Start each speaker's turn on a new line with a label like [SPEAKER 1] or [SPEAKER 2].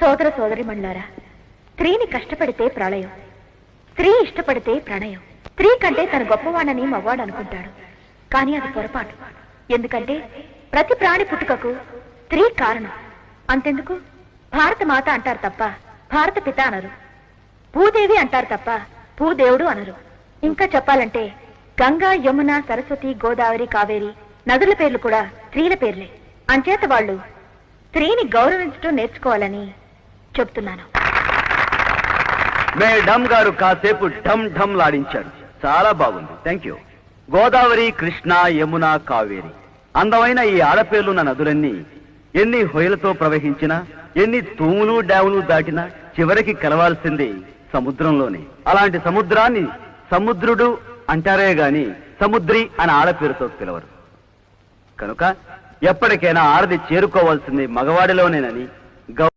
[SPEAKER 1] సోదర సోదరిమణులారా, స్త్రీని కష్టపడితే ప్రళయం, స్త్రీ ఇష్టపడితే ప్రణయం. స్త్రీ కంటే తన గొప్పవాణని మగవాడు అనుకుంటాడు, కానీ అది పొరపాటు. ఎందుకంటే ప్రతి ప్రాణి పుట్టుకకు స్త్రీ కారణం. అంతెందుకు, భారత మాత అంటారు తప్ప భారత పిత అనరు, భూదేవి అంటారు తప్ప భూదేవుడు అనరు. ఇంకా చెప్పాలంటే గంగా, యమున, సరస్వతి, గోదావరి, కావేరి నదుల పేర్లు కూడా స్త్రీల పేర్లే. అంచేత వాళ్ళు స్త్రీని గౌరవించడం నేర్చుకోవాలని చెప్తున్నాను.
[SPEAKER 2] మేడం గారు కాసేపు ఢమ్ ఢమ్ లాడించాడు, చాలా బాగుంది, థ్యాంక్ యూ. గోదావరి, కృష్ణ, యమున, కావేరి అందమైన ఈ ఆడపేర్లున్న నదులన్నీ ఎన్ని హొయలతో ప్రవహించినా, ఎన్ని తూములు డ్యాములు దాటినా చివరికి కలవాల్సింది సముద్రంలోనే. అలాంటి సముద్రాన్ని సముద్రుడు అంటారే గాని సముద్రి అని ఆడపేరుతో పిలవరు. కనుక ఎప్పటికైనా ఆడది చేరుకోవాల్సింది మగవాడిలోనేనని